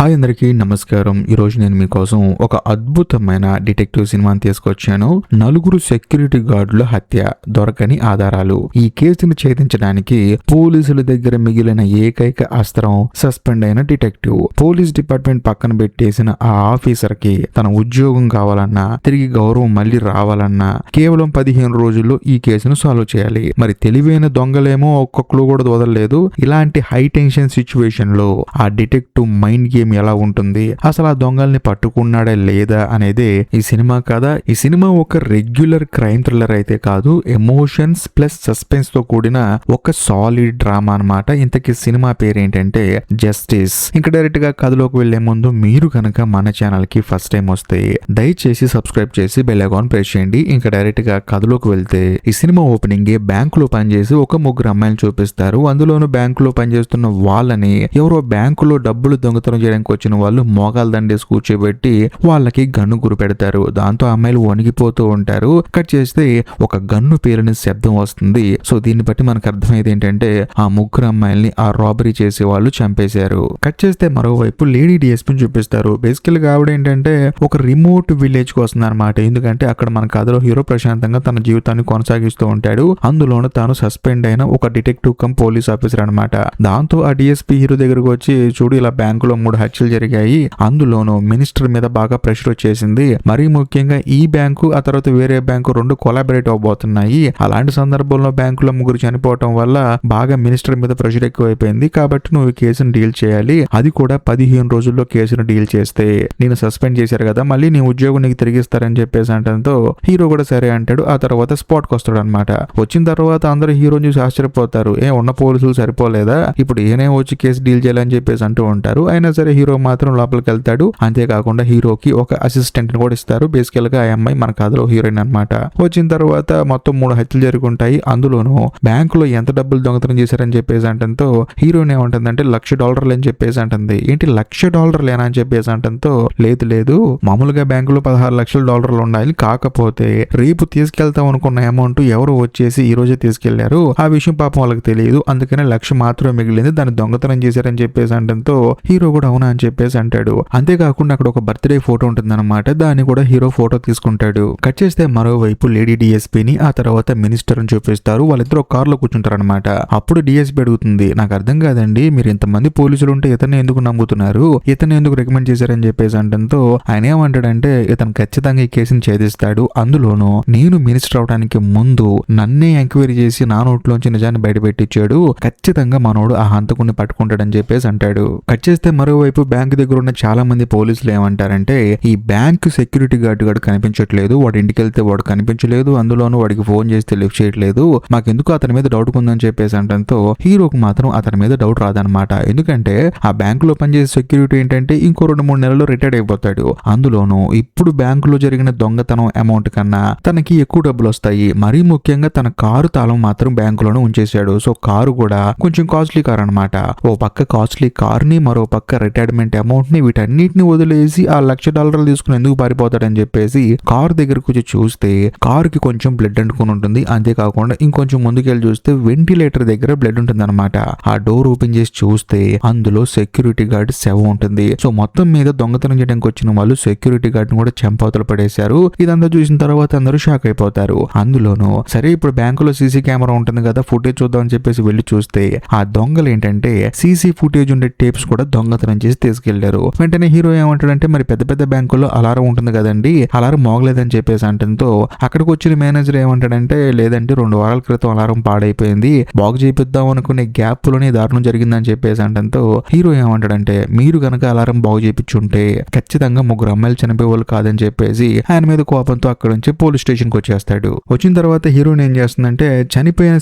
Hi అందరికీ నమస్కారం. ఈరోజు నేను మీకోసం ఒక అద్భుతమైన డిటెక్టివ్ సినిమాని తీసుకొచ్చాను. నలుగురు సెక్యూరిటీ గార్డుల హత్య, దొరకని ఆధారాలు. ఈ కేసును ఛేదించడానికి పోలీసుల దగ్గర మిగిలిన ఏకైక అస్త్రం సస్పెండ్ అయిన డిటెక్టివ్. పోలీస్ డిపార్ట్మెంట్ పక్కన పెట్టేసిన ఆ ఆఫీసర్ కి తన ఉద్యోగం కావాలన్నా, తిరిగి గౌరవం మళ్ళీ రావాలన్నా కేవలం 15 రోజుల్లో ఈ కేసును సాల్వ్ చేయాలి. మరి తెలివైన దొంగలేమో ఒక్క క్లూ కూడా వదలలేదు. ఇలాంటి హై టెన్షన్ సిచ్యువేషన్ లో ఆ డిటెక్టివ్ మైండ్ గేమ్ ఎలా ఉంటుంది, అసలు ఆ దొంగల్ని పట్టుకున్నాడా లేదా అనేదే ఈ సినిమా కదా. ఈ సినిమా ఒక రెగ్యులర్ క్రైమ్ థ్రిల్లర్ అయితే కాదు, ఎమోషన్స్ ప్లస్ సస్పెన్స్ తో కూడిన ఒక సాలిడ్ డ్రామా అన్నమాట. ఇంతకీ సినిమా పేరు ఏంటంటే జస్టిస్. ఇంకా డైరెక్ట్ గా కథలోకి వెళ్లే ముందు మీరు కనుక మన ఛానల్ కి ఫస్ట్ టైం వస్తే దయచేసి సబ్స్క్రైబ్ చేసి బెల్ ఐకాన్ ప్రెస్ చేయండి. ఇంకా డైరెక్ట్ గా కథలోకి వెళ్తే ఈ సినిమా ఓపెనింగ్ బ్యాంకులో పనిచేసి ఒక ముగ్గురు అమ్మాయిలు చూపిస్తారు. అందులోనూ బ్యాంకులో పనిచేస్తున్న వాళ్ళని ఎవరో బ్యాంకులో డబ్బులు దొంగతనం చేయడానికి వచ్చిన వాళ్ళు మోకాలు దండేసి కూర్చోబెట్టి వాళ్ళకి గన్ను గురి పెడతారు. దాంతో అమ్మాయిలు వణిగిపోతూ ఉంటారు. కట్ చేస్తే ఒక గన్ను పేలిన శబ్దం వస్తుంది. సో దీన్ని బట్టి మనకు అర్థమైంది ఏంటంటే ఆ ముగ్గురు అమ్మాయిల్ని ఆ రాబరీ చేసే వాళ్ళు చంపేశారు. కట్ చేస్తే మరోవైపు లేడీ డిఎస్పీని చూపిస్తారు. బేసికల్ గా ఆవిడ ఏంటంటే ఒక రిమోట్ విలేజ్ కు వస్తుంది అనమాట. ఎందుకంటే అక్కడ మన కథలో హీరో ప్రశాంతంగా తన జీవితాన్ని కొనసాగిస్తూ ఉంటాడు. అందులోనూ తాను సస్పెండ్ అయిన ఒక డిటెక్టివ్ కమ్ పోలీస్ ఆఫీసర్ అనమాట. దాంతో ఆ డిఎస్పీ హీరో దగ్గరకు వచ్చి, చూడు ఇలా బ్యాంకులో 3 హత్యలు జరిగాయి, అందులోనూ మినిస్టర్ మీద బాగా ప్రెషర్ వచ్చేసింది, మరీ ముఖ్యంగా ఈ బ్యాంకు ఆ తర్వాత వేరే బ్యాంకు 2 కొలాబరేట్ అవబోతున్నాయి. అలాంటి సందర్భంలో బ్యాంకులో 3 చనిపోవటం వల్ల బాగా మినిస్టర్ మీద ప్రెషర్ ఎక్కువైపోయింది, కాబట్టి నువ్వు ఈ కేసును డీల్ చేయాలి, అది కూడా 15 రోజుల్లో కేసును డీల్ చేస్తే నేను సస్పెండ్ చేశారు కదా, మళ్ళీ నీ ఉద్యోగం నీకు తిరిగిస్తారని చెప్పేసి అంటంతో హీరో కూడా సరే అంటాడు. ఆ తర్వాత స్పాట్ కి వస్తాడు అనమాట. వచ్చిన తర్వాత అందరూ హీరోని చూసి ఆశ్చర్యపోతారు, ఉన్న పోలీసులు సరిపోలేదా, ఇప్పుడు ఈయనే వచ్చి కేసు డీల్ చేయాలని చెప్పేసి అంటూ ఉంటారు. అయినా సరే హీరో మాత్రం లోపలికి వెళ్తాడు. అంతేకాకుండా హీరోకి ఒక అసిస్టెంట్ ని కూడా ఇస్తారు. బేసికల్ గా ఆ అమ్మాయి మన కథలో హీరోయిన్ అనమాట. వచ్చిన తర్వాత మొత్తం 3 హత్యలు జరుగుంటాయి. అందులోనూ బ్యాంకులో ఎంత డబ్బులు దొంగతనం చేశారని చెప్పేసి అంటంతో హీరోయిన్ ఏమంటుందంటే $1,00,000 అని చెప్పేసి అంటుంది. ఏంటి $1,00,000 అని చెప్పేసి అంటంతో లేదు మామూలుగా బ్యాంకులో $16,00,000 ఉన్నాయి, కాకపోతే రేపు తీసుకెళ్తాం అనుకున్న అమౌంట్ ఎవరు వచ్చేసి ఈ రోజే తీసుకెళ్లారు, ఆ విషయం పాపం వాళ్ళకి తెలియదు, అందుకనే 1,00,000 మాత్రమే మిగిలింది, దాన్ని దొంగతనం చేశారని చెప్పేసి అంటంతో హీరో కూడా అవునా అని చెప్పేసి అంటాడు. అంతేకాకుండా అక్కడ ఒక బర్త్డే ఫోటో ఉంటుందన్నమాట. దాన్ని కూడా హీరో ఫోటో తీసుకుంటాడు. కట్ చేస్తే మరోవైపు లేడీ డిఎస్పీని ఆ తర్వాత మినిస్టర్ అని చూపిస్తారు. వాళ్ళిద్దరు ఒక కారులో కూర్చుంటారు అనమాట. అప్పుడు డిఎస్పీ అడుగుతుంది, నాకు అర్థం కాదండి, మీరు ఇంతమంది పోలీసులు ఉంటే ఇతన్ని ఎందుకు నమ్ముతున్నారు, ఇతన్ని ఎందుకు రికమెండ్ చేశారని చెప్పేసి అంటంతో ఆయన ఏమంటాడంటే ఇతను ఖచ్చితంగా ఈ కేసుని ఛేదిస్తాడు, అందులోనూ నేను మినిస్టర్ అవడానికి ముందు నన్నే ఎంక్వైరీ చేసి నా నోట్లోంచి నిజాన్ని బయటపెట్టించాడు, ఖచ్చితంగా మనోడు ఆ హంతకుని పట్టుకుంటాడని చెప్పేసి అంటాడు. కట్ చేస్తే మరోవైపు బ్యాంక్ దగ్గర ఉన్న చాలా మంది పోలీసులు ఏమంటారంటే ఈ బ్యాంక్ సెక్యూరిటీ గార్డ్ గాడు కనిపించట్లేదు, వాడి ఇంటికి వెళ్తే వాడు కనిపించలేదు, అందులోనూ వాడికి ఫోన్ చేస్తే లిఫ్ట్ చేయట్లేదు, మాకెందుకు అతని మీద డౌట్ ఉందని చెప్పేసి అంటంతో హీరోకి మాత్రం అతని మీద డౌట్ రాదనమాట. ఎందుకంటే ఆ బ్యాంక్ లో పనిచేసే సెక్యూరిటీ ఏంటంటే ఇంకో 2-3 నెలల్లో రిటైర్డ్ అయిపోతాడు. అందులోనూ ఇప్పుడు బ్యాంకులో జరిగిన దొంగతనం అమౌంట్ కన్నా తనకి ఎక్కువ డబ్బులు వస్తాయి. మరీ ముఖ్యంగా తన కారు తాళం మాత్రం బ్యాంకులోనే ఉంచేశాడు. సో కారు కూడా కొంచెం కాస్ట్లీ కార్ అనమాట. ఓ పక్క కాస్ట్లీ కార్ ని, మరో పక్క రిటైర్మెంట్ అమౌంట్ ని, వీటన్నిటిని వదిలేసి ఆ $1,00,000 తీసుకుని ఎందుకు పారిపోతాడని చెప్పేసి కారు దగ్గరకు వచ్చి చూస్తే కారుకి కొంచెం బ్లడ్ అంటుకుని ఉంటుంది. అంతేకాకుండా ఇంకొంచెం ముందుకెళ్ళి చూస్తే వెంటిలేటర్ దగ్గర బ్లడ్ ఉంటుంది అనమాట. ఆ డోర్ ఓపెన్ చేసి చూస్తే అందులో సెక్యూరిటీ గార్డ్ శవం ఉంటుంది. సో మొత్తం మీద దొంగతనం చేయడానికి వచ్చిన వాళ్ళు సెక్యూరిటీ గార్డ్ ని కూడా చెంపవతలు పడేశారు. ఇదంతా చూసిన తర్వాత అందరూ షాక్ అయిపోతారు. అందులోనూ సరే ఇప్పుడు బ్యాంకులో సీసీ కెమెరా ఉంటుంది కదా, ఫుటేజ్ చూద్దాం అని చెప్పేసి వెళ్ళి చూస్తే ఆ దొంగలు ఏంటంటే సీసీ ఫుటేజ్ ఉండే టేప్స్ కూడా దొంగతనం చేసి తీసుకెళ్లారు. వెంటనే హీరో ఏమంటాడంటే మరి పెద్ద పెద్ద బ్యాంకుల్లో అలారం ఉంటుంది కదండి, అలారం మోగలేదని చెప్పేసి అంటంతో అక్కడికి వచ్చిన మేనేజర్ ఏమంటాడంటే లేదంటే 2 వారాల క్రితం అలారం పాడైపోయింది, బాగు చేపిద్దాం అనుకునే గ్యాప్ లోనే దారుణం జరిగిందని చెప్పేసి అంటంతో హీరో ఏమంటాడంటే మీరు గనక అలారం బాగు చేపించుంటే ఖచ్చితంగా 3 అమ్మాయిలు చనిపోయే వాళ్ళు కాదని చెప్పేసి ఆయన మీద కోపంతో అక్కడ నుంచి పోలీస్ స్టేషన్ కి వచ్చేస్తాడు. వచ్చిన తర్వాత హీరోయిన్ ఏం చేస్తుందంటే చనిపోయిన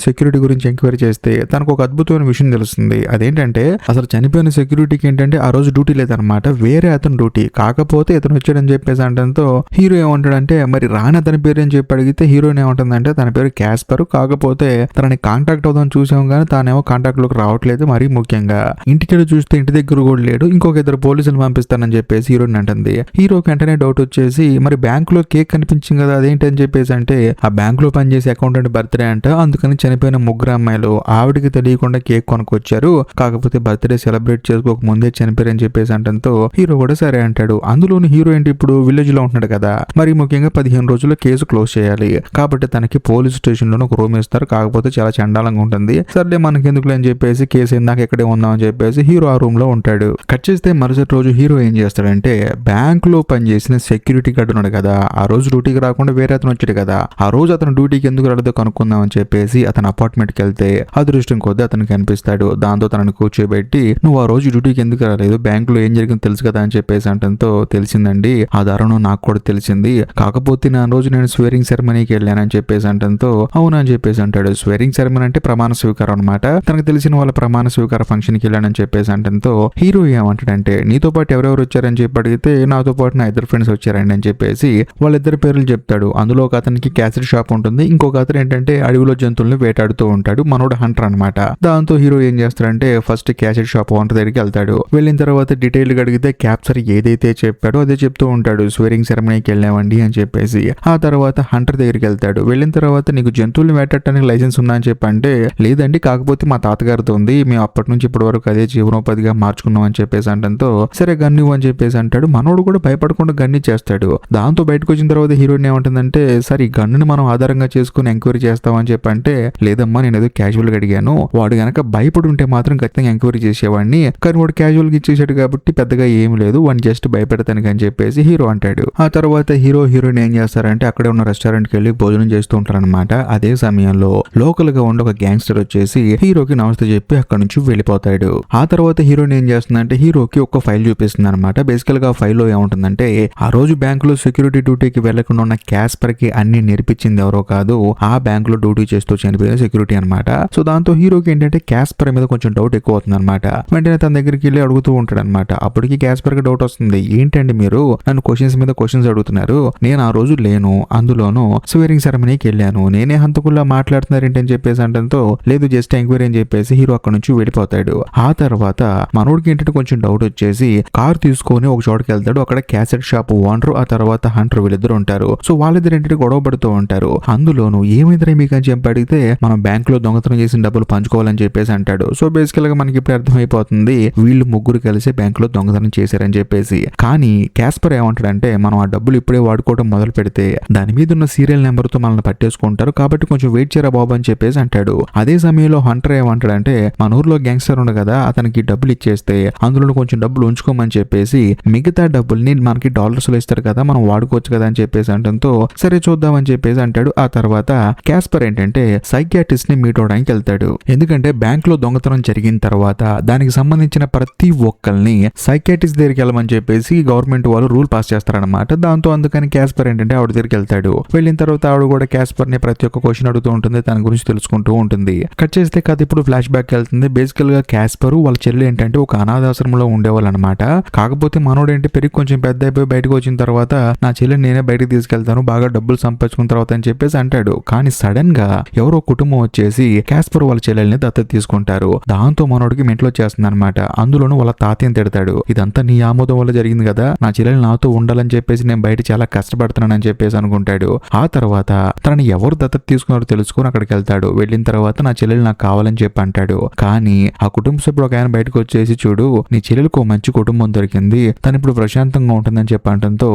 సెక్యూరిటీ గురించి ఎంక్వైరీ చేస్తే తనకు ఒక అద్భుతమైన విషయం తెలుస్తుంది. అదేంటంటే అసలు చనిపోయిన సెక్యూరిటీకి ఏంటంటే ఆ రోజు డ్యూటీ లేదనమాట, వేరే అతను డ్యూటీ, కాకపోతే ఇతను వచ్చాడని చెప్పేసి అంటంతో హీరో ఏమంటాడంటే మరి రాని అతని పేరు అని చెప్పి అడిగితే హీరోయిన్ ఏమంటుందంటే తన పేరు క్యాస్పర్, కాకపోతే తనని కాంటాక్ట్ అవుదాం చూసాం కానీ తానేమో కాంటాక్ట్ లోకి రావట్లేదు, మరీ ముఖ్యంగా ఇంటికి చూస్తే ఇంటి దగ్గర కూడా లేడు, ఇంకొక 2 పోలీసులు పంపిస్తానని చెప్పేసి హీరోయిన్ అంటుంది. హీరోకి వెంటనే డౌట్ వచ్చేసి మరి బ్యాంక్ లో కేక్ కనిపించింది కదా అదేంటి అని చెప్పేసి అంటే ఆ బ్యాంక్ లో పనిచేసే అకౌంటెంట్ బర్త్డే అంట, అందుకని చనిపోయిన 3 అమ్మాయిలు ఆవిడికి తెలియకుండా కేక్ కొనుక్కొచ్చారు, కాకపోతే బర్త్డే సెలబ్రేట్ చేసుకోక ముందే చనిపోయారు అని చెప్పేసి అంటంతో హీరో కూడా సరే అంటాడు. అందులోని హీరో ఏంటి ఇప్పుడు విలేజ్ లో ఉంటున్నాడు కదా, మరి ముఖ్యంగా 15 రోజుల్లో కేసు క్లోజ్ చేయాలి కాబట్టి తనకి పోలీస్ స్టేషన్ లోనే ఒక రూమ్ ఇస్తారు. కాకపోతే చాలా చండాలంగా ఉంటుంది. సర్లే మనకి ఎందుకులే అని చెప్పేసి కేసు ఇందాక ఎక్కడే ఉందాం అని చెప్పేసి హీరో ఆ రూమ్ లో ఉంటాడు. కట్ చేస్తే మరుసటి రోజు హీరో ఏం చేస్తాడంటే బ్యాంక్ లో పనిచేసిన సెక్యూరిటీ గార్డ్ ఉన్నాడు కదా, ఆ రోజు డ్యూటీకి రాకుండా వేరే అతను వచ్చాడు కదా, ఆ రోజు అతను డ్యూటీకి ఎందుకు రాలేదో కనుక్కుందాం అని చెప్పేసి అతను అపార్ట్మెంట్ కి వెళ్తే అదృష్టం కొద్దీ అతనికి కనిపిస్తాడు. దాంతో తనని కూర్చోబెట్టి నువ్వు ఆ రోజు డ్యూటీకి ఎందుకు రాలేదు, బ్యాంక్ లో ఏం జరిగిందో తెలుసు కదా అని చెప్పేసి అంటంతో తెలిసిందండి, ఆ దారుణం నాకు కూడా తెలిసింది, కాకపోతే నా రోజు నేను స్వేరింగ్ సెరమనీకి వెళ్ళానని చెప్పేసి అంటంతో అవునా అని చెప్పేసి అంటాడు. స్వేరింగ్ సెరమనీ అంటే ప్రమాణ స్వీకారం అనమాట. తనకు తెలిసిన వాళ్ళ ప్రమాణ స్వీకార ఫంక్షన్ కి వెళ్ళానని చెప్పేసి అంటంతో హీరో ఏమంటాడంటే నీతో పాటు ఎవరెవరు వచ్చారని చెప్పి అడిగితే నాతో పాటు నా ఇద్దరు ఫ్రెండ్స్ వచ్చారండి అని చెప్పేసి వాళ్ళిద్దరు పేర్లు చెప్తాడు. అందులో ఒక అతనికి క్యాసెట్ షాప్ ఉంటుంది, ఇంకొక అతను ఏంటంటే అడవిలో జంతువులను వేటాడుతూ ఉంటాడు, మనోడు హంటర్ అనమాట. దాంతో హీరో ఏం చేస్తాడంటే ఫస్ట్ క్యాసెట్ షాప్ ఓనర్ దగ్గరికి వెళ్తాడు. వెళ్ళిన తర్వాత డీటెయిల్ గా అడిగితే క్యాప్చర్ ఏదైతే చెప్పాడో అదే చెప్తూ ఉంటాడు, స్వేరింగ్ సెరమనీకి వెళ్ళామండి అని చెప్పేసి. ఆ తర్వాత హంటర్ దగ్గరికి వెళ్తాడు. వెళ్ళిన తర్వాత నీకు జంతువులను వేటాడటానికి లైసెన్స్ ఉందా అని చెప్పంటే లేదండి, కాకపోతే మా తాతగారితో ఉంది, మేము అప్పటి నుంచి ఇప్పటి వరకు అదే జీవనోపాధిగా మార్చుకున్నాం అని చెప్పేసి అంటంతో సరే గన్ను అని చెప్పేసి అంటాడు. మనోడు కూడా భయపడకుండా గన్ని చేస్తాడు. దాంతో బయటకు వచ్చిన తర్వాత హీరోయిన్ ఏమంటుందంటే సరే ఈ గన్నుని మనం ఆధారంగా చేసుకుని ఎంక్వైరీ చేస్తామని చెప్పంటే లేదమ్మా నేను ఏదో క్యాజువల్ గా అడిగాను, వాడు గనక భయపడి ఉంటే మాత్రం ఖచ్చితంగా ఎంక్వైరీ చేసేవాడిని, కానీ వాడు క్యాజువల్ గా ఇచ్చేసాడు కాబట్టి పెద్దగా ఏం లేదు, వాడిని జస్ట్ భయపెడతానికి అని చెప్పేసి హీరో అంటాడు. ఆ తర్వాత హీరోయిన్ ఏం చేస్తారంటే అక్కడే ఉన్న రెస్టారెంట్ కి వెళ్ళి భోజనం చేస్తూ ఉంటారనమాట. అదే సమయంలో లోకల్ గా ఉండి ఒక గ్యాంగ్స్టర్ వచ్చేసి హీరోకి నమస్తే చెప్పి అక్కడ నుంచి వెళ్ళిపోతాడు. ఆ తర్వాత హీరోయిన్ ఏం చేస్తుందంటే హీరోకి ఒక ఫైల్ చూపిస్తుంది అనమాట. బేసికల్ గా ఫైల్ లో ఏముంటుందంటే ఆ రోజు బ్యాంక్ లో సెక్యూరిటీ డ్యూటీకి వెళ్లకుండా ఉన్న క్యాస్పర్ కి అన్ని నేర్పించింది ఎవరో కాదు, ఆ బ్యాంక్ లో డ్యూటీ చేస్తూ చనిపోయిన సెక్యూరిటీ అనమాట. సో దాంతో హీరోకి ఏంటంటే క్యాస్పర్ మీద కొంచెం డౌట్ ఎక్కువ అవుతుంది అనమాట. వెంటనే తన దగ్గరికి వెళ్ళి అడుగుతూ ఉంటాడు అనమాట. అప్పటికి క్యాస్పర్ కి డౌట్ వస్తుంది, ఏంటండి మీరు నన్ను క్వశ్చన్స్ మీద క్వశ్చన్స్ అడుగుతున్నారు, నేను ఆ రోజు లేను, అందులోనూ స్వేరింగ్ సెరమనీకి వెళ్ళాను, నేనే హంతకుల్లా మాట్లాడుతున్నారేంటి అని చెప్పేసి అంటంతో లేదు జస్ట్ ఎంక్వైరీ అని చెప్పేసి హీరో అక్కడ నుంచి వెళ్ళిపోతాడు. ఆ తర్వాత మనోడికి ఏంటంటే కొంచెం డౌట్ వచ్చేసి కార్ తీసుకొని ఒక చోటుకి వెళ్తాడు. అక్కడ క్యాసెట్ షాప్ ఓనర్ ఆ తర్వాత హంటర్ వీళ్ళిద్దరు ఉంటారు. సో వాళ్ళిద్దరు ఏంటంటే గొడవ పడుతూ ఉంటారు. అందులోనూ ఏమైందిరా మీకు అని చెప్పి అడిగితే మనం బ్యాంక్ లో దొంగతనం చేసిన డబ్బులు పంచుకోవాలని చెప్పేసి అంటాడు. సో బేసికల్ గా మనకి ఇప్పుడు అర్థమైపోతుంది వీళ్ళు ముగ్గురు కలిసి బ్యాంక్ లో దొంగతనం చేశారని చెప్పేసి. కానీ క్యాస్పర్ ఏమంటాడంటే మనం ఆ డబ్బులు ఇప్పుడే వాడుకోవడం మొదలు పెడితే దాని మీద ఉన్న సీరియల్ నెంబర్ తో మనల్ని పట్టేసుకుంటారు, కాబట్టి కొంచెం వెయిట్ చేయరా బాబు అని చెప్పేసి అంటాడు. అదే సమయంలో హంటర్ ఏమంటాడంటే మన ఊర్లో గ్యాంగ్స్టర్ ఉంది కదా, అతనికి డబ్బులు ఇచ్చేస్తే అందులో కొంచెం డబ్బులు ఉంచుకోమని చెప్పేసి మిగతా డబ్బుల్ని మనకి డాలర్స్ లో ఇస్తారు కదా, మనం వాడుకోవచ్చు కదా అని చెప్పేసి అంటంతో సరే చూద్దామని చెప్పేసి అంటాడు. ఆ తర్వాత క్యాస్పర్ ఏంటంటే సైకియాట్రిస్ట్ ని మీట్ అవడానికి వెళ్తాడు. ఎందుకంటే బ్యాంక్ లో దొంగతనం జరిగిన తర్వాత దానికి సంబంధించిన ప్రతి ఒక్కరిని సైకియాట్రిస్ట్ దగ్గరికి వెళ్ళమని చెప్పేసి గవర్నమెంట్ వాళ్ళు రూల్ పాస్ చేస్తారనమాట. దాంతో అందుకని క్యాస్పర్ ఏంటంటే ఆవిడ దగ్గరికి వెళ్తాడు. వెళ్ళిన తర్వాత ఆవిడ కూడా క్యాస్పర్ ని ప్రతి ఒక్క క్వశ్చన్ అడుగుతూ ఉంటుంది, తన గురించి తెలుసుకుంటూ ఉంటుంది. కట్ చేస్తే కథ ఇప్పుడు ఫ్లాష్ బ్యాక్ వెళ్తుంది. బేసికల్ గా క్యాస్పర్ వాళ్ళ చెల్లి ఏంటంటే ఒక అనాథాశ్రమంలో ఉండేవాళ్ళు అనమాట. కాకపోతే మనోడు ఏంటి పెరిగి కొంచెం పెద్ద అయిపోయి బయటకు వచ్చిన తర్వాత నా చెల్లిని నేనే బయటకు తీసుకెళ్తాను, బాగా డబ్బులు సంపాదించుకున్న తర్వాత అని చెప్పేసి అంటాడు. కానీ సడన్ గా ఎవరో కుటుంబం వచ్చేసి క్యాస్పర్ వాళ్ళ చెల్లెల్ని దత్తత తీసుకుంటారు. దాంతో మనోడికి మెంట్లో చేస్తుంది అనమాట. అందులోనూ వాళ్ళ తాతయ్యని తిడతాడు, ఇదంతా నీ ఆమోదం వల్ల జరిగింది కదా, నా చెల్లెలు నాతో ఉండాలని చెప్పేసి నేను బయట చాలా కష్టపడుతున్నానని చెప్పేసి అనుకుంటాడు. ఆ తర్వాత తనని ఎవరు దత్తత తీసుకున్నారో తెలుసుకుని అక్కడికి వెళ్తాడు. వెళ్ళిన తర్వాత నా చెల్లెలు నాకు కావాలని చెప్పి అంటాడు. కానీ ఆ కుటుంబ సభ్యుడు ఒక ఆయన బయటకు వచ్చేసి చూడు నీ చెల్లెలకు మంచి కుటుంబం దొరికింది, తను ఇప్పుడు ప్రశాంతంగా ఉంటుందని చెప్పి అంటంతో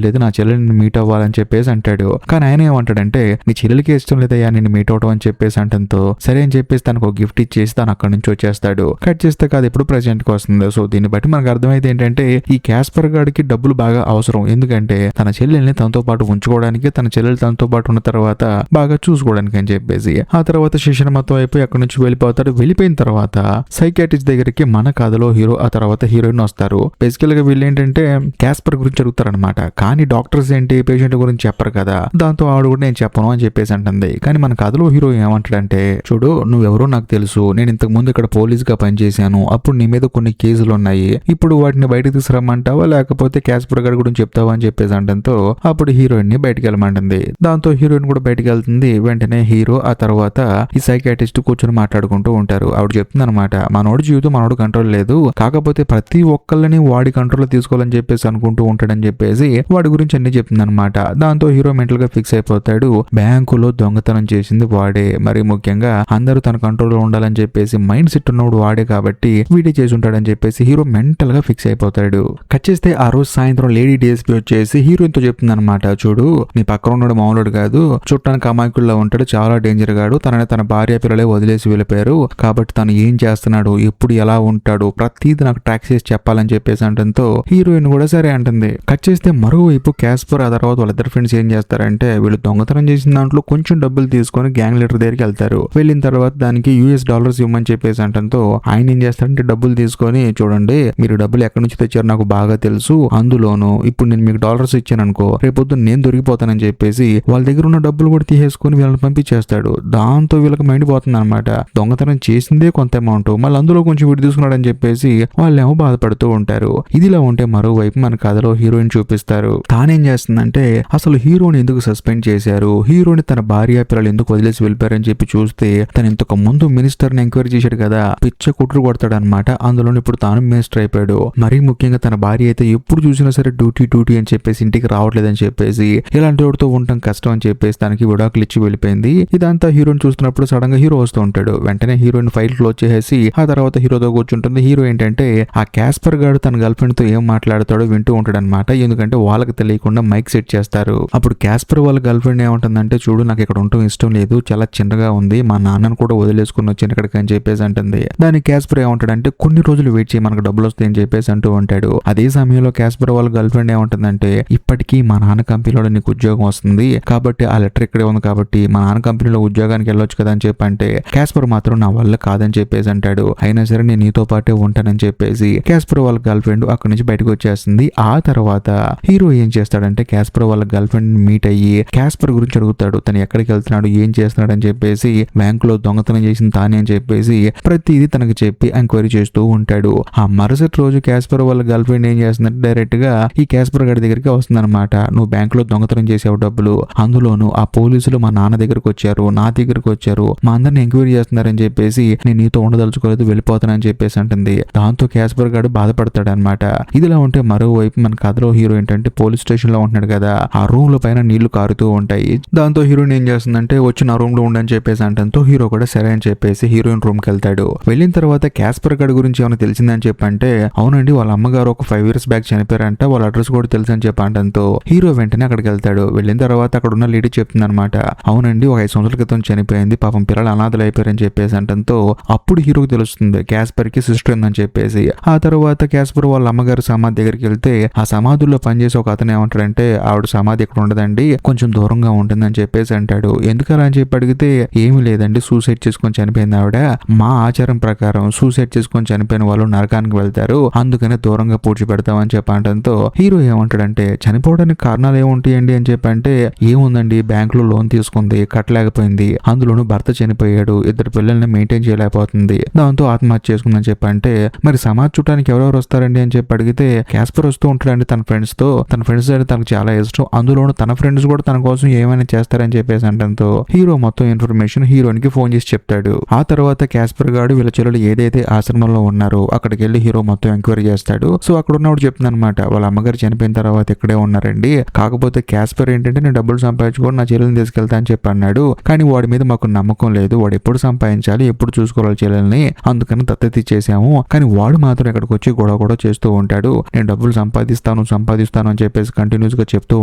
లేదు నా చెల్లెల్ని మీట్ అవ్వాలని చెప్పేసి అంటాడు. కానీ ఆయన ఏమంటాడంటే నీ చెల్లెలకి ఇష్టం లేదయ్యా నేను మీట్ అవడం అని చెప్పేసి అంటంతో సరే అని చెప్పేసి తనకు ఒక గిఫ్ట్ ఇచ్చేసి తను అక్కడి నుంచి వచ్చేస్తాడు. కట్ చేస్తే కాదు ఇప్పుడు ప్రెసెంట్ కి వస్తుంది. సో దీన్ని బట్టి మనకు అర్థమైతే ఏంటంటే ఈ క్యాస్పర్ గాడికి డబ్బులు బాగా అవసరం, ఎందుకంటే తన చెల్లెల్ని తనతో పాటు ఉంచుకోవడానికి, తన చెల్లెలు తనతో పాటు ఉన్న తర్వాత బాగా చూసుకోవడానికి అని చెప్పేసి. ఆ తర్వాత శిక్షణ మొత్తం అయిపోయి అక్కడి నుంచి వెళ్ళిపోతాడు. వెళ్ళిపోయిన తర్వాత సైకియాట్రిస్ట్ దగ్గరికి మన కథలో హీరో ఆ తర్వాత హీరోయిన్ వస్తారు. బేసికల్ గా వీళ్ళు ఏంటంటే క్యాస్పర్ గురించి అడుగుతారనమాట. కానీ డాక్టర్స్ ఏంటి పేషెంట్ గురించి చెప్పరు కదా, దాంతో ఆవిడ కూడా నేను చెప్పను అని చెప్పేసి అంటుంది. కానీ మన కథలో హీరో ఏమంటాడంటే చూడు నువ్వెవరో నాకు తెలుసు, నేను ఇంతకు ముందు ఇక్కడ పోలీస్ గా పనిచేశాను, అప్పుడు నీ మీద కొన్ని కేసులు ఉన్నాయి, ఇప్పుడు వాటిని బయటకు తీసుకురమ్మంటావా లేకపోతే క్యాస్పర్ గారి గురించి చెప్తావా అని చెప్పేసి అంటంతో అప్పుడు హీరోయిన్ ని బయటకు వెళ్ళమంటుంది. దాంతో హీరోయిన్ కూడా బయటకు వెళ్తుంది. వెంటనే హీరో ఆ తర్వాత ఈ సైకియాట్రిస్ట్ కూర్చొని మాట్లాడుకుంటూ ఉంటారు. ఆవిడ చెప్తుంది అనమాట మనోడి జీవితం మనోడు కంట్రోల్ లేదు, కాకపోతే ప్రతి ఒక్కళ్ళని వాడి కంట్రోల్ తీసుకోవాలని చెప్పేసి అనుకుంటూ ఉంటాడని చెప్పేసి వాడి గురించి అన్ని చెప్తుంది అనమాట. దాంతో హీరో మెంటల్ గా ఫిక్స్ అయిపోతాడు, బ్యాంకులో దొంగతనం చేసింది వాడే, మరి ముఖ్యంగా అందరూ తన కంట్రోల్లో ఉండాలని చెప్పేసి మైండ్ సెట్ ఉన్నవాడు వాడే కాబట్టి వీడే చేసి ఉంటాడని చెప్పేసి హీరో మెంటల్ గా ఫిక్స్ అయిపోతాడు. కట్ చేస్తే ఆ రోజు సాయంత్రం లేడీ డిఎస్పీ వచ్చేసి హీరోయిన్ తో చెప్తుందన్నమాట, చూడు నీ పక్కన ఉన్నాడు మామూలుడు కాదు, చుట్టానికి అమాయకుల్లో ఉంటాడు, చాలా డేంజర్ గాడు, తన భార్య పిల్లలే వదిలేసి వెళ్ళిపోయారు, కాబట్టి తను ఏం చేస్తున్నాడు, ఎప్పుడు ఎలా ఉంటాడు, ప్రతిదీ నాకు ట్రాక్ చేసి చెప్పాలని చెప్పేసి అంటంతో హీరోయిన్ కూడా సరే అంటుంది. కట్ చేస్తే మరోవైపు క్యాస్పర్ ఆ తర్వాత వాళ్ళిద్దరు ఫ్రెండ్స్ ఏం చేస్తారంటే వీళ్ళు దొంగతనం చేసిన దాంట్లో కొంచెం డబ్బులు తీసుకొని గ్యాంగ్ లీడర్ దగ్గరికి వెళ్తారు. వెళ్ళిన తర్వాత దానికి $US ఇవ్వమని చెప్పేసి అంటంతో ఆయన ఏం చేస్తారంటే డబ్బులు తీసుకొని, చూడండి మీరు డబ్బులు ఎక్కడి నుంచి తెచ్చారో నాకు బాగా తెలుసు, అందులోను ఇప్పుడు నేను మీకు డాలర్స్ ఇచ్చాను అనుకో రేపొద్దు నేను దొరికిపోతానని చెప్పేసి వాళ్ళ దగ్గర ఉన్న డబ్బులు కూడా తీసేసుకుని వీళ్ళని పంపించేస్తాడు. దాంతో వీళ్ళకి మైండ్ పోతుంది అనమాట, దొంగతనం చేసిందే కొంత అమౌంట్ మళ్ళీ అందులో కొంచెం విడి తీసుకున్నాడని చెప్పేసి వాళ్ళేమో బాధపడుతూ ఉంటారు. ఇదిలా ఉంటే మరోవైపు మన కథలో హీరోయిన్ చూపిస్తారు. తానేం చేస్తుందంటే అసలు హీరోని ఎందుకు సస్పెండ్ చేశారు, హీరోని తన భార్య పిల్లలు ఎందుకు వదిలేసి వెళ్ళిపోయారని చెప్పి చూస్తే తను ఇంతకు ముందు మినిస్టర్ ని ఎంక్వైరీ చేశాడు కదా, పిచ్చ కుట్రు కొడతాడు అనమాట. అందులో ఇప్పుడు తాను మినిస్టర్ అయిపోయాడు. మరీ ముఖ్యంగా తన భార్య అయితే ఎప్పుడు చూసినా సరే డ్యూటీ అని చెప్పేసి ఇంటికి రావట్లేదని చెప్పేసి ఇలాంటి వాడితో ఉండటం కష్టం అని చెప్పేసి తనకి విడాకులు ఇచ్చి వెళ్ళిపోయింది. ఇదంతా హీరోని చూస్తున్నప్పుడు సడన్ గా హీరో వస్తూ ఉంటాడు. వెంటనే హీరోయిన్ ఫైల్ క్లోజ్ చేసేసి ఆ తర్వాత హీరోతో కూర్చుంటుంది. హీరో ఏంటంటే ఆ క్యాస్పర్ గాడు తన గర్ల్ ఫ్రెండ్ తో ఏం మాట్లాడతాడో వింటూ ఉంటాడు అనమాట. ఎందుకంటే వాళ్ళకి తెలియకుండా మైక్ సెట్ చేస్తారు. అప్పుడు క్యాస్పర్ వాళ్ళ గర్ల్ ఫ్రెండ్ ఏమంటుందంటే, చూడు నాకు ఇక్కడ ఉండటం ఇష్టం లేదు, చాలా చిన్నగా ఉంది, మా నాన్నను కూడా వదిలేసుకుని వచ్చాను ఇక్కడికి అని చెప్పేసి అంటుంది. దానికి క్యాస్పర్ ఏమంటాడంటే కొన్ని రోజులు వెయిట్ చేయి మనకు డబ్బులు వస్తాయి అని చెప్పేసి అంటూ ఉంటాడు. అదే సమయంలో క్యాస్పర్ వాళ్ళ గర్ల్ ఫ్రెండ్ ఏమంటుందంటే, ఇప్పటికీ మా నాన్న కంపెనీలో నీకు ఉద్యోగం వస్తుంది కాబట్టి ఆ లెటర్ ఇక్కడే ఉంది కాబట్టి మా నాన్న కంపెనీలో ఉద్యోగానికి వెళ్ళొచ్చు కదా అని చెప్పంటే క్యాస్పర్ మాత్రం నా వల్ల కాదని చెప్పేసి అంటాడు. అయినా సరే నేను నీతో పాటే ఉంటానని చెప్పేసి క్యాస్పర్ వాళ్ళ గర్ల్ ఫ్రెండ్ అక్కడి నుంచి బయటకు వచ్చేస్తుంది. ఆ తర్వాత హీరో ఏం చేస్తాడంటే క్యాస్పర్ వాళ్ళ గర్ల్ ఫ్రెండ్ మీట్ అయ్యి క్యాస్పర్ గురించి అడుగుతాడు, తను ఎక్కడికి వెళ్తున్నాడు ఏం చేస్తున్నాడు అని చెప్పేసి, బ్యాంకులో దొంగతనం చేసిన తానే అని చెప్పేసి ప్రతిదీ తనకి చెప్పి ఎంక్వైరీ చేస్తూ ఉంటాడు. ఆ మరుసటి రోజు క్యాస్పర్ వాళ్ళ గర్ల్ ఫ్రెండ్ ఏం చేస్తుందంటే డైరెక్ట్ గా ఈ క్యాస్పర్ గారి దగ్గరికి వస్తుందన్నమాట. నువ్వు బ్యాంకులో దొంగతనం చేసావు డబ్బులు, అందులోను ఆ పోలీసులు మా నాన్న దగ్గరకు వచ్చారు, నా దగ్గరకు వచ్చారు, మా అందరిని ఎంక్వైరీ చేస్తున్నారని చెప్పేసి నేను నీతో ఉండదలుచుకోలేదు వెళ్ళిపోతానని చెప్పేసి అంటుంది. దాంతో క్యాస్పర్ గారు బాధపడతాడు అనమాట. ఇదిలా ఉంటే మరోవైపు మన కథలో హీరో ఏంటంటే పోలీస్ స్టేషన్ లో ఉంటున్నాడు కదా, ఆ రూమ్ లో పైన నీళ్లు కారుతూ ఉంటాయి. దాంతో హీరోయిన్ ఏం చేస్తుందంటే వచ్చి నా రూమ్ లో ఉండని చెప్పేసి అంటంతో హీరో కూడా సరే అని చెప్పేసి హీరోయిన్ రూమ్ కి వెళ్తాడు. వెళ్ళిన తర్వాత క్యాస్పర్ గారి గురించి ఏమైనా తెలిసిందని చెప్పంటే, అవునండి వాళ్ళ అమ్మగారు ఒక 5 years బ్యాక్ చనిపోయారంట, వాళ్ళ అడ్రస్ కూడా తెలుసు అని చెప్పంటంతో హీరో వెంటనే అక్కడికి వెళ్తాడు. వెళ్ళిన తర్వాత అక్కడ ఉన్న లేడీ చెప్తుంది అనమాట, అవునండి ఒక 5 సంవత్సరాల క్రితం చనిపోయింది, పాపం పిల్లలు అనాథలు అయిపోయారని చెప్పేసి అంటంతో అప్పుడు హీరోకి తెలుస్తుంది క్యాస్పర్ కి సిస్టర్ ఉందని చెప్పేసి. ఆ తర్వాత క్యాస్పర్ వాళ్ళ అమ్మగారు సమాధి దగ్గరికి వెళ్తే ఆ సమాధుల్లో పనిచేసే ఒక అతను ఏమంటాడంటే ఆవిడ సమాధి ఇక్కడ ఉండదండి కొంచెం దూరంగా ఉంటుందని చెప్పేసి అంటాడు. ఎందుకలా అని చెప్పి అడిగితే ఏమీ లేదండి సూసైడ్ చేసుకొని చనిపోయింది ఆవిడ, మా ఆచారం ప్రకారం సూసైడ్ చేసుకొని చనిపోయిన వాళ్ళు నరకానికి వెళ్తారు, అందుకనే దూరంగా పూడ్చి పెడతామని చెప్పడంతో హీరో ఏమంటాడంటే చనిపోవడానికి కారణాలు ఏముంటాయండి అని చెప్పంటే, ఏముందండి బ్యాంకులో లోన్ తీసుకుంది కట్టలేకపోయింది, అందులోనూ భర్త చనిపోయాడు, 2 పిల్లల్ని మెయింటైన్ చేయలేకపోతుంది, దాంతో ఆత్మహత్య చేసుకుందని చెప్పంటే, మరి సమాజ్ చుట్టానికి ఎవరెవరు వస్తారండి అని చెప్పి అడిగితే క్యాస్పర్ వస్తూ ఉంటాడండి తన ఫ్రెండ్స్ తో, తన ఫ్రెండ్స్ అంటే తనకు చాలా ఇష్టం, అందులోనూ తన ఫ్రెండ్స్ కూడా తన కోసం ఏమైనా చేస్తారని చెప్పేసి అంటంతో హీరో మొత్తం ఇన్ఫర్మేషన్ హీరోయిన్ కి ఫోన్ చేసి చెప్తాడు. ఆ తర్వాత క్యాస్పర్ గాడు వీళ్ళ చెల్లెలు ఏదైతే ఆశ్రమంలో ఉన్నారో అక్కడికి వెళ్ళి హీరో మొత్తం ఎంక్వైరీ చేస్తాడు. సో అక్కడ ఉన్నవాడు చెప్తుంది అనమాట, వాళ్ళ అమ్మగారు చనిపోయిన తర్వాత ఇక్కడే ఉన్నారండి, కాకపోతే క్యాస్పర్ ఏంటంటే నేను డబ్బులు సంపాదించుకొని నా చెల్లెల్ని తీసుకెళ్తా అని చెప్పి అన్నాడు, కానీ వాడి మీద మాకు నమ్మకం లేదు, వాడు ఎప్పుడు సంపాదించాలి ఎప్పుడు చూసుకోవాలి చెల్లెల్ని, అందుకని దత్తత ఇచ్చేసాము, కానీ వాడు మాత్రం ఇక్కడికి వచ్చి గొడవ చేస్తూ ఉంటాడు, నేను డబ్బులు సంపాదిస్తాను అని చెప్పేసి కంటిన్యూస్ గా చెప్తూ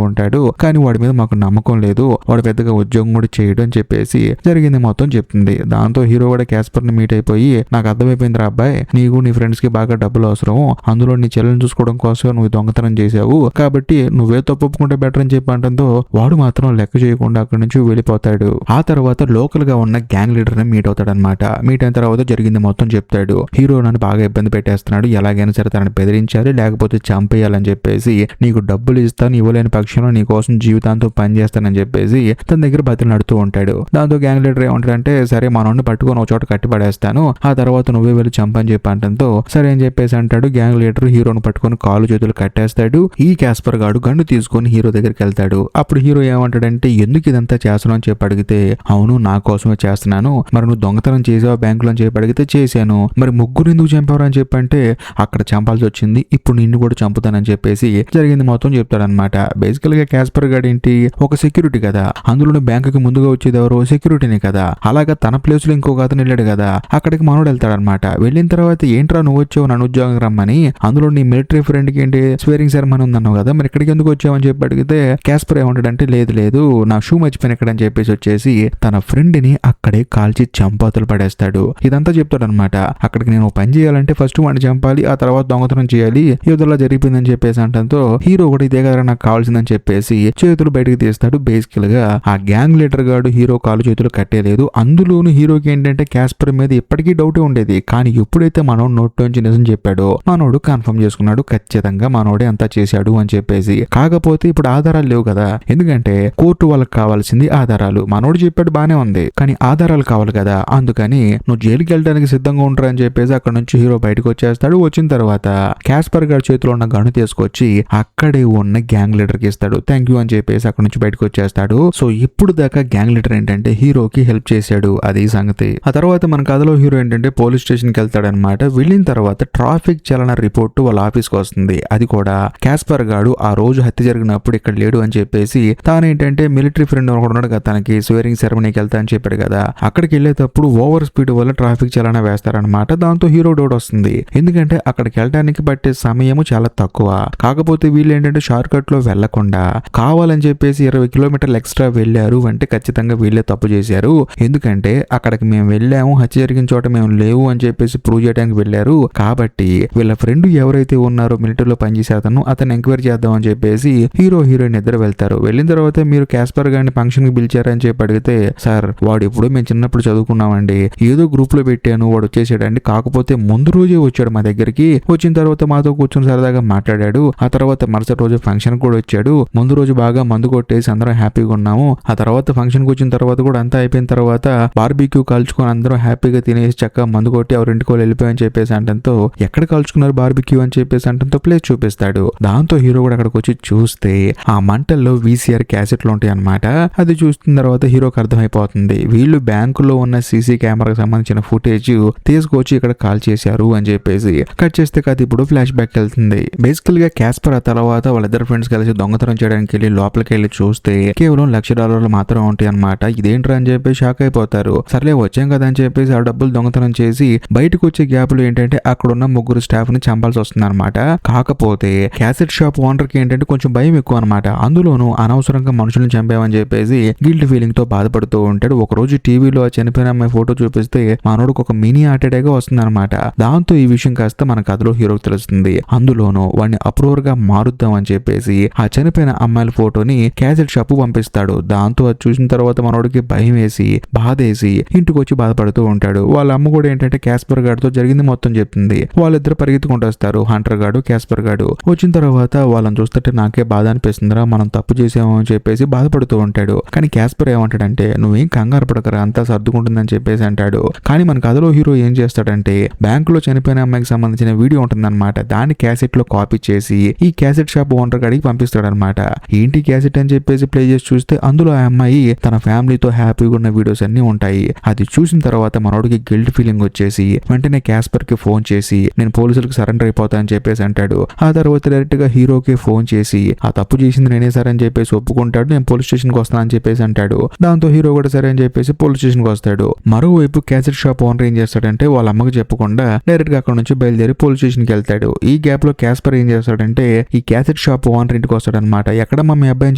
ఉంటాడు, కానీ వాడి మీద మాకు నమ్మకం లేదు, వాడు పెద్దగా ఉద్యోగం కూడా చేయడు అని చెప్పేసి జరిగింది మొత్తం చెప్తుంది. దాంతో హీరో కూడా క్యాస్పర్ ని మీట్ అయిపోయి, నాకు అర్థమైపోయింది రా అబ్బాయి, నీకు నీ ఫ్రెండ్స్ కి బాగా డబ్బులు అవసరం, అందులో నీ చెల్లెని చూసుకోవడం కోసం నువ్వు దొంగతనం చేసావు, కాబట్టి నువ్వే తప్పుకుంటే బెటర్ అని చెప్పి అంటంతో వాడు మాత్రం లెక్క చేయకుండా అక్కడి నుంచి వెళ్ళిపోతాడు. ఆ తర్వాత లోకల్ గా ఉన్న గ్యాంగ్ లీడర్ ని మీట్ అవుతాడు అనమాట. మీట్ అయిన తర్వాత జరిగింది మొత్తం చెప్తాడు. హీరో నన్ను బాగా ఇబ్బంది పెట్టేస్తున్నాడు, ఎలాగైనా సరే తనని బెదిరించాలి లేకపోతే చంపేయాలని చెప్పేసి, నీకు డబ్బులు ఇస్తాను ఇవ్వలేని పక్షంలో నీ కోసం జీవితాంతం పని చేస్తానని చెప్పేసి తన దగ్గర బతిని నడుతూ ఉంటాడు. దాంతో గ్యాంగ్ లీడర్ ఏమంటాడంటే, సరే మనోడిని పట్టుకొని ఒక చోట కట్టి పడేస్తాను, ఆ తర్వాత నువ్వే వెళ్ళి చంపని చెప్పి అంటంతో సరే అని చెప్పేసి అంటాడు. గ్యాంగ్ లీడర్ హీరోని పట్టుకొని కాలు చేతులు కట్టేస్తాడు. ఈ క్యాస్పర్ గాడు గన్ను తీసుకొని హీరో దగ్గరికి వెళ్తాడు. అప్పుడు హీరో ఏమంటాడంటే, ఎందుకు ఇదంతా చేస్తున్నావు అని చెప్పి అడిగితే, అవును నా కోసమే చేస్తున్నాను, మరి నువ్వు దొంగతనం చేసావా బ్యాంకులో అని చెప్పి అడిగితే చేశాను, మరి ముగ్గురు ఎందుకు చంపారు అని చెప్పంటే, అక్కడ చంపాల్సి వచ్చింది, ఇప్పుడు నిన్ను కూడా చంపుతానని చెప్పేసి జరిగింది మొత్తం చెప్తాడనమాట. బేసికల్ గా క్యాస్పర్ గాడు ఏంటి ఒక సెక్యూరిటీ కదా, అందులోనే బ్యాంకుకి ముందుగా వచ్చేది ఎవరో సెక్యూరిటీనే కదా, అలాగా తన ప్లేస్ లో ఇంకొక అతను వెళ్ళాడు కదా, అక్కడికి మనోడు వెళ్తాడనమాట. వెళ్ళిన తర్వాత ఏంట్రా నువ్వు వచ్చావు నన్ను ఉద్యోగం రమ్మని, అందులో నీ మిలిటరీ ఫ్రెండ్ కి ఏంటి స్వేరింగ్ సెరమనీ ఉందన్నావు కదా, మరి ఇక్కడికి ఎందుకు వచ్చావు అని చెప్పి అడిగితే క్యాస్పర్ ఏమంటాడంటే లేదు లేదు నా షూ మర్చిపోయిన ఇక్కడ అని చెప్పేసి వచ్చేసి తన ఫ్రెండ్ ని అక్కడే కాల్చి చంపాతులు పడేస్తాడు. ఇదంతా చెప్తాడు అనమాట. అక్కడికి నేను పని చేయాలంటే ఫస్ట్ వాడిని చంపాలి, ఆ తర్వాత దొంగతనం చేయాలి, యుద్ధంలో జరిగిపోయిందని చెప్పేసి అంటంతో హీరో కూడా ఇదే కదా నాకు కావాల్సిందని చెప్పేసి చేతులు బయటకు తీస్తాడు. బేసికల్ గా ఆ గ్యాంగ్ లీడర్ గాడు హీరో కాలు చేతులు కట్టేలేదు. అందులోను హీరోకి ఏంటంటే క్యాస్పర్ మీద ఇప్పటికీ డౌట్ ఉండేది. కానీ ఎప్పుడైతే మనోడు నోట్లోంచి నిజం చెప్పాడో మనోడు కన్ఫర్మ్ చేసుకున్నాడు, ఖచ్చితంగా మనోడే అంతా చేశాడు అని చెప్పేసి. కాకపోతే ఇప్పుడు ఆధారాలు లేవు కదా, ఎందుకంటే కోర్టు వాళ్ళకి కావాల్సింది ఆధారాలు. మనోడు చెప్పాడు బానే ఉంది, కానీ ఆధారాలు కావాలి కదా, అందుకని నువ్వు జైలుకి వెళ్ళడానికి సిద్ధంగా ఉంటారు అని చెప్పేసి అక్కడ నుంచి హీరో బయటకు వచ్చేస్తాడు. వచ్చిన తర్వాత క్యాస్పర్ గారి చేతిలో ఉన్న గన్ను తీసుకొచ్చి అక్కడే ఉన్న గ్యాంగ్ లీడర్ కి ఇస్తాడు. థ్యాంక్ యూ అని చెప్పేసి అక్కడ నుంచి బయటకు వచ్చేస్తాడు. సో ఇప్పుడు దాకా గ్యాంగ్ లీడర్ ఏంటంటే హీరోకి హెల్ప్ చేశాడు, అది సంగతి. ఆ తర్వాత మన కథలో హీరో ఏంటంటే పోలీస్ స్టేషన్ కి వెళ్తాడనమాట. వెళ్ళిన తర్వాత ట్రాఫిక్ చలన రిపోర్ట్ వాళ్ళ ఆఫీస్ కి వస్తుంది. అది కూడా క్యాస్పర్ గాడు ఆ రోజు హత్య జరిగినప్పుడు ఇక్కడ లేడు అని చెప్పేసి తానేంటంటే మిలిటరీ ఫ్రెండ్ ఒకడు ఉన్నాడు కదా, తనకి స్వేరింగ్ సెరమనీకి వెళ్తా అని చెప్పాడు కదా, అక్కడికి వెళ్ళేటప్పుడు ఓవర్ స్పీడ్ వల్ల ట్రాఫిక్ చలన వేస్తారనమాట. దాంతో హీరో డౌట్ వస్తుంది, ఎందుకంటే అక్కడికి వెళ్ళడానికి పట్టే సమయము చాలా తక్కువ. కాకపోతే వీళ్ళు ఏంటంటే షార్ట్ కట్ లో వెళ్లకుండా కావాలని చెప్పేసి 20 కిలోమీటర్లు ఎక్స్ట్రా వెళ్ళారు అంటే ఖచ్చితంగా వీళ్ళే తప్పు చేశారు. ఎందుకంటే అక్కడికి మేము వెళ్ళాము, హత్య జరిగిన చోట మేము లేవు అని చెప్పేసి ప్రూవ్ చేయడానికి వెళ్ళారు. కాబట్టి వీళ్ళ ఫ్రెండ్ ఎవరైతే ఉన్నారో మిలిటరీలో పనిచేసే అతను ఎంక్వైరీ చేద్దాం అని చెప్పేసి హీరో హీరోయిన్ ఇద్దరు వెళ్తారు. వెళ్ళిన తర్వాత మీరు క్యాస్పర్ గారిని ఫంక్షన్ కి పిలిచారని చెప్పి అడిగితే, సార్ వాడు ఎప్పుడు మేము చిన్నప్పుడు చదువుకున్నామండి, ఏదో గ్రూప్ లో పెట్టాను వాడు వచ్చేసాడండి, కాకపోతే ముందు రోజే వచ్చాడు మా దగ్గరికి, వచ్చిన తర్వాత మాతో కూర్చొని సరదాగా మాట్లాడాడు, ఆ తర్వాత మరుసటి రోజు ఫంక్షన్ కూడా వచ్చాడు, ముందు రోజు బాగా మందు కొట్టేసి అందరం హ్యాపీగా ఉన్నాము, ఆ తర్వాత ఫంక్షన్ కి వచ్చిన తర్వాత కూడా అంతా అయిపోయిన తర్వాత బార్బీక్యూ కాల్చుకొని అందరం హ్యాపీగా తినేసి చక్కగా మందు కొట్టి ఎవరింటికో వెళ్ళిపోయని చెప్పేసి అంటంతో ఎక్కడ కాల్చుకున్నారు బార్బీక్యూ అని చెప్పేసి అంటంతో ప్లేస్ చూపిస్తాడు. దాంతో హీరో కూడా అక్కడికి వచ్చి చూస్తే ఆ మంటల్లో వీసీఆర్ క్యాసెట్లు ఉంటాయి అనమాట. అది చూస్తున్న తర్వాత హీరోకి అర్థమైపోతుంది వీళ్ళు బ్యాంకులో ఉన్న సీసీ కెమెరాకి సంబంధించిన ఫుటేజ్ తీసుకొచ్చి ఇక్కడ కాల్ చేశారు అని చెప్పేసి. కట్ చేస్తే కథ ఇప్పుడు ఫ్లాష్ బ్యాక్ వెళ్తుంది. బేసికల్ గా క్యాస్పర్ ఆ తర్వాత వాళ్ళిద్దరు ఫ్రెండ్స్ కలిసి దొంగతనం చేయడానికి వెళ్ళి లోపలికి వెళ్ళి చూస్తే కేవలం $1,00,000 మాత్రం ఉంటాయి అనమాట. ఇదేంట్రా అని చెప్పి షాక్ అయిపోతారు. సర్లే వచ్చాం కదా అని చెప్పేసి ఆ డబ్బులు దొంగతనం చేసి బయటకు వచ్చే గ్యాప్ లో ఏంటంటే అక్కడ ఉన్న 3 స్టాఫ్ ని చంపాల్సి వస్తుంది అనమాట. కాకపోతే క్యాసెట్ షాప్ ఓనర్ కి ఏంటంటే కొంచెం భయం ఎక్కువ అనమాట. అందులోనూ అనవసరంగా మనుషుల్ని చంపామని చెప్పేసి గిల్ట్ ఫీలింగ్ తో బాధపడుతూ ఉంటాడు. ఒక రోజు టీవీలో చనిపోయిన అమ్మాయి ఫోటో చూపిస్తే మనోడికి ఒక మినీ హార్ట్ అటాక్ వస్తుంది అనమాట. దాంతో ఈ విషయం కాస్త మన కథలో హీరోకి తెలుస్తుంది. అందులోనూ వాడిని అప్రూవర్ గా మారుద్దాం అని చెప్పేసి ఆ చనిపోయిన అమ్మాయిల ఫోటోని క్యాసెట్ షాప్ పంపిస్తాడు. దాంతో అది చూసిన తర్వాత మనోడికి భయం వేసి బాధేసి ఇంటికి వచ్చి బాధపడుతూ ఉంటాడు. వాళ్ళ అమ్మ కూడా ఏంటంటే క్యాస్పర్ గాడితో జరిగింది మొత్తం చెప్తుంది. వాళ్ళిద్దరు పరిగెత్తుకుంటూ వస్తారు, హంటర్ గాడు క్యాస్పర్ గాడు. వచ్చిన తర్వాత వాళ్ళని చూస్తుంటే నాకే బాధ అనిపిస్తుందిరా, మనం తప్పు చేసాము అని చెప్పేసి బాధపడుతూ ఉంటాడు. కానీ క్యాస్పర్ ఏమంటాడంటే నువ్వేం కంగారు పడకరా, అంతా సర్దుకుంటుందని చెప్పేసి అంటాడు. కానీ మన కథలో హీరో ఏం చేస్తాడంటే బ్యాంకులో చనిపోయిన అమ్మాయికి సంబంధించిన వీడియో ఉంటుందన్నమాట, దాన్ని క్యాసెట్ లో కాపీ చేసి ఈ క్యాసెట్ షాప్ ఓనర్ గాడికి పంపిస్తాడనమాట. ఏంటి క్యాసెట్ అని చెప్పేసి ప్లే చేసి చూస్తే అందులో ఆ అమ్మాయి తన ఫ్యామిలీతో హ్యాపీగా ఉన్న వీడియోస్ అన్ని ఉంటాయి. అది చూసిన తర్వాత మనోడికి గిల్ట్ ఫీలింగ్ వచ్చేసి వెంటనే క్యాస్పర్ కి ఫోన్ చేసి నేను పోలీసులకు సరెండర్ అయిపోతా అని చెప్పేసి అంటాడు. ఆ తర్వాత డైరెక్ట్ గా హీరోకి ఫోన్ చేసి ఆ తప్పు చేసింది నేనే సార్ అని చెప్పేసి ఒప్పుకుంటాడు. నేను పోలీస్ స్టేషన్ కి వస్తాను అని చెప్పేసి అంటాడు. దాంతో హీరో కూడా సరే అని చెప్పేసి పోలీస్ స్టేషన్ కి వస్తాడు. మరోవైపు క్యాసెట్ షాప్ ఓనర్ ఏం చేస్తాడంటే వాళ్ళ అమ్మకి చెప్పకుండా డైరెక్ట్ గా అక్కడ నుంచి బయలుదేరి పోలీస్ స్టేషన్ కి వెళ్తాడు. ఈ గ్యాప్ లో క్యాస్పర్ ఏం చేస్తాడంటే ఈ క్యాసెట్ షాప్ ఓనర్ ఇంటికి వస్తాడనమాట. ఎక్కడమ్మా మీ అబ్బాయి అని